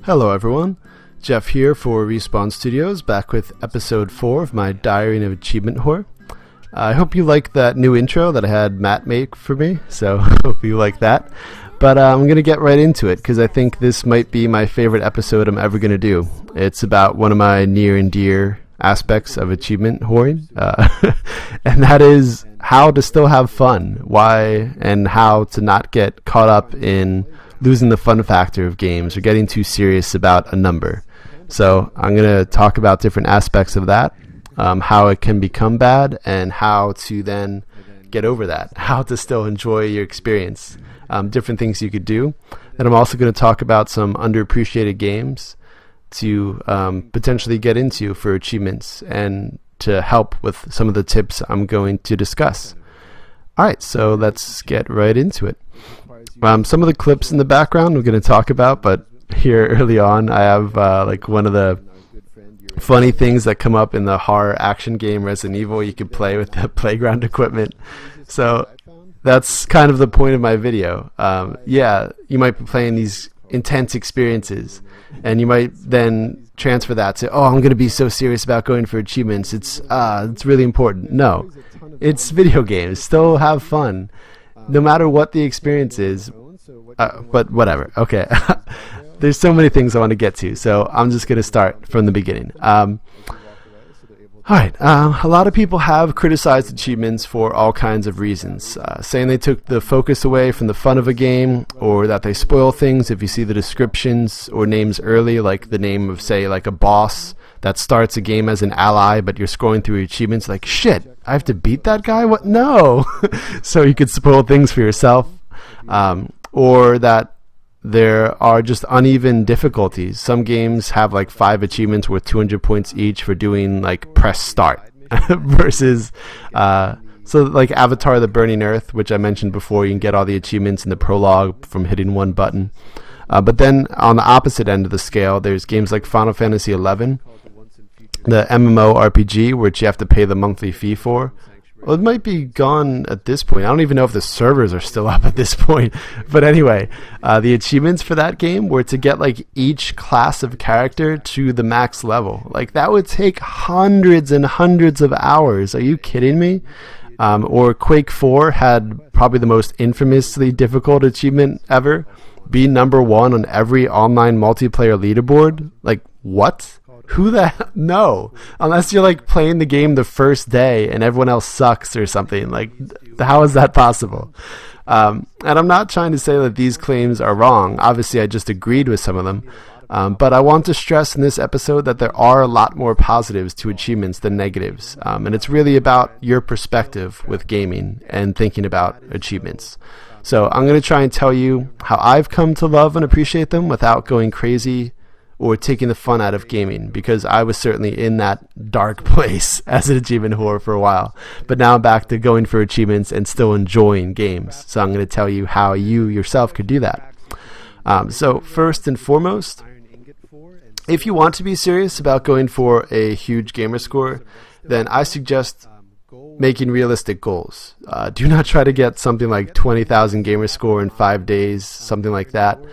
Hello everyone, Jeff here for Respawn Studios, back with episode 4 of my Diary of Achievement Whore. I hope you like that new intro that I had Matt make for me, so hope you like that. But I'm going to get right into it, because I think this might be my favorite episode I'm ever going to do. It's about one of my near and dear aspects of achievement whoring, and that is how to still have fun, why, and how to not get caught up in losing the fun factor of games or getting too serious about a number. So I'm going to talk about different aspects of that, how it can become bad, and how to then get over that, how to still enjoy your experience, different things you could do. And I'm also going to talk about some underappreciated games to potentially get into for achievements and to help with some of the tips I'm going to discuss. Alright, so let's get right into it. Some of the clips in the background we're going to talk about, but here early on I have one of the funny things that come up in the horror action game Resident Evil. You can play with the playground equipment. So that's kind of the point of my video. You might be playing these intense experiences, and you might then transfer that to, I'm going to be so serious about going for achievements. It's really important. No, it's video games. Still have fun, no matter what the experience is. But whatever. Okay. There's so many things I want to get to, so I'm just going to start from the beginning. Alright, a lot of people have criticized achievements for all kinds of reasons, saying they took the focus away from the fun of a game, or that they spoil things if you see the descriptions or names early, like the name of, say, like a boss that starts a game as an ally, but you're scrolling through achievements like, shit, I have to beat that guy? What? No! So you could spoil things for yourself, or that there are just uneven difficulties. Some games have like 5 achievements worth 200 points each for doing like press start versus so like Avatar the Burning Earth, which I mentioned before, you can get all the achievements in the prologue from hitting one button. But then on the opposite end of the scale, there's games like Final Fantasy XI, the MMORPG, which you have to pay the monthly fee for. Well, it might be gone at this point. I don't even know if the servers are still up at this point. But anyway, the achievements for that game were to get like each class of character to the max level. Like that would take hundreds and hundreds of hours. Are you kidding me? Or Quake 4 had probably the most infamously difficult achievement ever. Be number 1 on every online multiplayer leaderboard. Like what? Who the hell? No. Unless you're like playing the game the first day and everyone else sucks or something. Like, how is that possible? And I'm not trying to say that these claims are wrong. Obviously, I just agreed with some of them. But I want to stress in this episode that there are a lot more positives to achievements than negatives. And it's really about your perspective with gaming and thinking about achievements. So I'm going to try and tell you how I've come to love and appreciate them without going crazy or taking the fun out of gaming, because I was certainly in that dark place as an achievement whore for a while. But now I'm back to going for achievements and still enjoying games. So I'm going to tell you how you yourself could do that. So first and foremost, if you want to be serious about going for a huge gamer score, then I suggest making realistic goals. Do not try to get something like 20,000 gamer score in 5 days, something like that.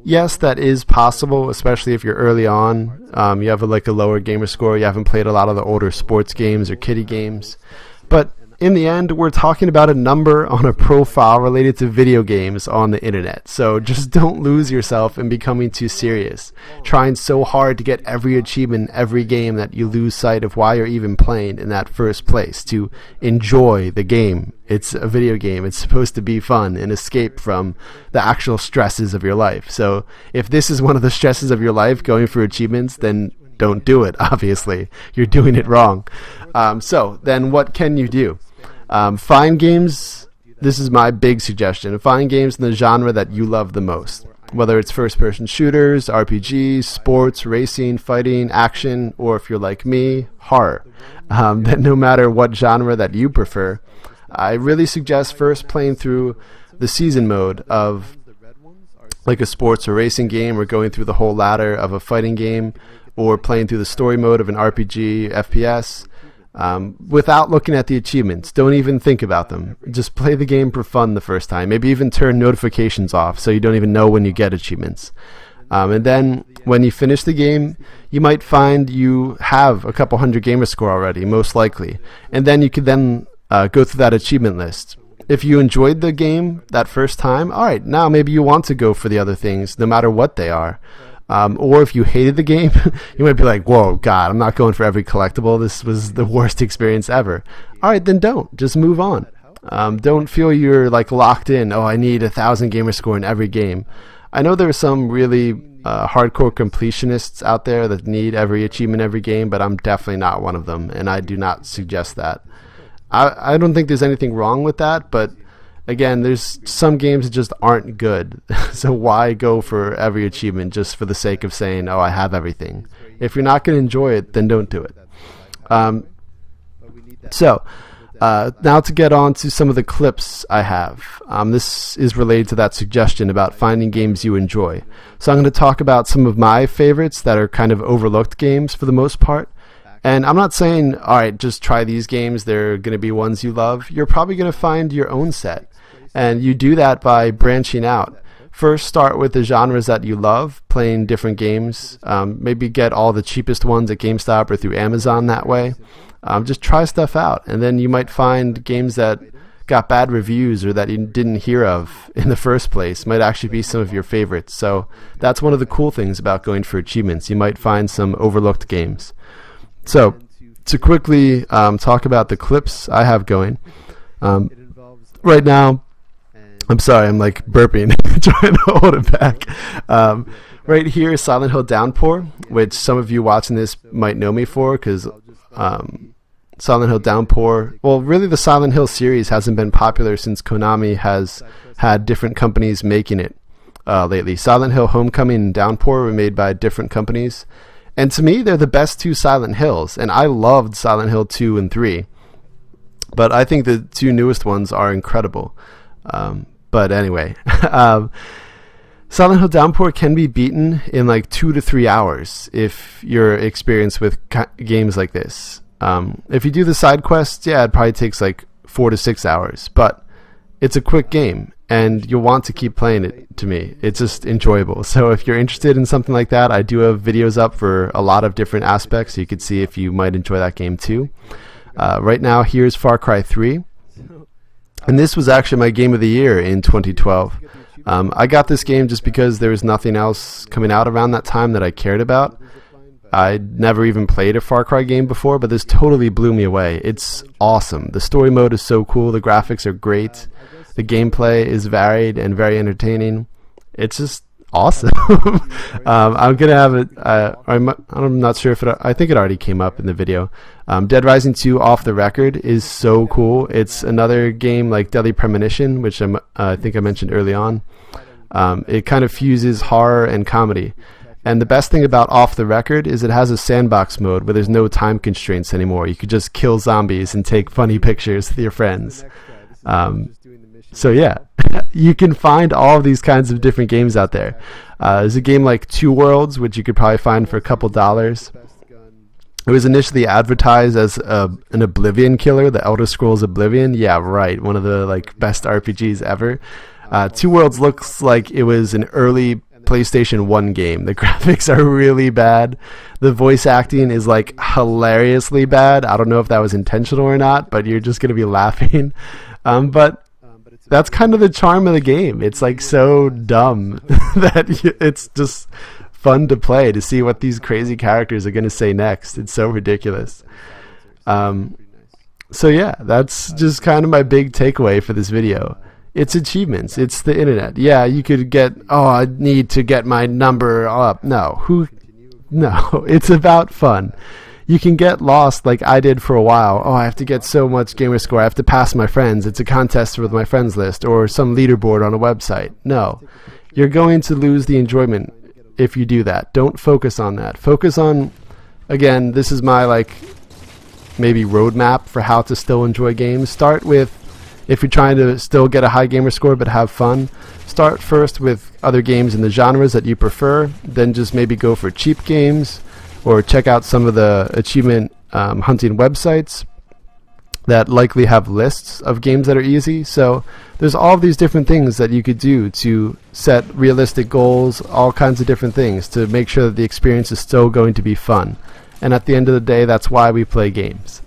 Yes, that is possible, especially if you're early on. You have a lower gamer score. You haven't played a lot of the older sports games or kiddie games. But in the end, we're talking about a number on a profile related to video games on the internet. So just don't lose yourself in becoming too serious, trying so hard to get every achievement, every game, that you lose sight of why you're even playing in that first place, to enjoy the game. It's a video game. It's supposed to be fun and escape from the actual stresses of your life. So if this is one of the stresses of your life, going for achievements, then don't do it, obviously. You're doing it wrong. So then what can you do? Find games. This is my big suggestion. Find games in the genre that you love the most, whether it's first-person shooters, RPGs, sports, racing, fighting, action, or if you're like me, horror. Then no matter what genre that you prefer, I really suggest first playing through the season mode of like a sports or racing game, or going through the whole ladder of a fighting game, or playing through the story mode of an RPG, FPS. without looking at the achievements. Don't even think about them. Just play the game for fun the first time. Maybe even turn notifications off so you don't even know when you get achievements. And then when you finish the game, you might find you have a couple hundred gamer score already, most likely. And then you could then go through that achievement list. If you enjoyed the game that first time, all right, now maybe you want to go for the other things, no matter what they are. Or if you hated the game, you might be like, whoa, God, I'm not going for every collectible. This was the worst experience ever. All right, then don't. Just move on. Don't feel you're like locked in. Oh, I need 1,000 gamer score in every game. I know there are some really hardcore completionists out there that need every achievement every game, but I'm definitely not one of them, and I do not suggest that. I don't think there's anything wrong with that, but again, there's some games that just aren't good. So why go for every achievement just for the sake of saying, oh, I have everything? If you're not going to enjoy it, then don't do it. Now to get on to some of the clips I have. This is related to that suggestion about finding games you enjoy. So I'm going to talk about some of my favorites that are kind of overlooked games for the most part. And I'm not saying, all right, just try these games. They're going to be ones you love. You're probably going to find your own set. And you do that by branching out. First, start with the genres that you love, playing different games. Maybe get all the cheapest ones at GameStop or through Amazon that way. Just try stuff out. And then you might find games that got bad reviews or that you didn't hear of in the first place might actually be some of your favorites. So that's one of the cool things about going for achievements. You might find some overlooked games. So, to quickly talk about the clips I have going, right now, I'm sorry, I'm like burping, trying to hold it back. Right here is Silent Hill Downpour, which some of you watching this might know me for, because Silent Hill Downpour, well, really the Silent Hill series hasn't been popular since Konami has had different companies making it lately. Silent Hill Homecoming and Downpour were made by different companies. And to me, they're the best two Silent Hills. And I loved Silent Hill 2 and 3. But I think the two newest ones are incredible. But anyway, Silent Hill Downpour can be beaten in like 2 to 3 hours if you're experienced with games like this. If you do the side quests, yeah, it probably takes like 4 to 6 hours. But it's a quick game. And you'll want to keep playing it, to me. It's just enjoyable. So if you're interested in something like that, I do have videos up for a lot of different aspects, so you could see if you might enjoy that game too. Right now, here's Far Cry 3. And this was actually my game of the year in 2012. I got this game just because there was nothing else coming out around that time that I cared about. I'd never even played a Far Cry game before, but this totally blew me away. It's awesome. The story mode is so cool. The graphics are great. The gameplay is varied and very entertaining. It's just awesome. I'm gonna have it. I'm not sure if it. I think it already came up in the video. Dead Rising 2 Off the Record is so cool. It's another game like Deadly Premonition, which I think I mentioned early on. It kind of fuses horror and comedy. And the best thing about Off the Record is it has a sandbox mode where there's no time constraints anymore. You could just kill zombies and take funny pictures with your friends. So yeah, you can find all of these kinds of different games out there. There's a game like Two Worlds, which you could probably find for a couple dollars. It was initially advertised as an Oblivion killer, the Elder Scrolls Oblivion. Yeah, right, one of the like best RPGs ever. Two Worlds looks like it was an early PlayStation 1 game. The graphics are really bad. The voice acting is like hilariously bad. I don't know if that was intentional or not, but you're just going to be laughing. But that's kind of the charm of the game. It's like so dumb that it's just fun to play, to see what these crazy characters are going to say next. It's so ridiculous. So yeah, that's just kind of my big takeaway for this video. It's achievements. It's the internet. Yeah, you could get, oh, I need to get my number up. No, it's about fun. You can get lost like I did for a while. Oh, I have to get so much gamer score. I have to pass my friends. It's a contest with my friends list or some leaderboard on a website. No, you're going to lose the enjoyment if you do that. Don't focus on that. Focus on, again, this is my like maybe roadmap for how to still enjoy games. Start with, if you're trying to still get a high gamer score but have fun, start first with other games in the genres that you prefer. Then just maybe go for cheap games, or check out some of the achievement hunting websites. that likely have lists of games that are easy. So there's all of these different things that you could do to set realistic goals, all kinds of different things to make sure that the experience is still going to be fun. And at the end of the day, that's why we play games.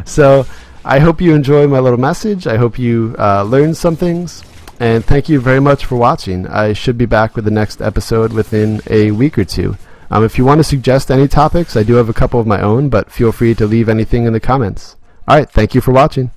So I hope you enjoy my little message. I hope you learned some things. And thank you very much for watching. I should be back with the next episode within a week or two. If you want to suggest any topics, I do have a couple of my own, but feel free to leave anything in the comments. All right, thank you for watching.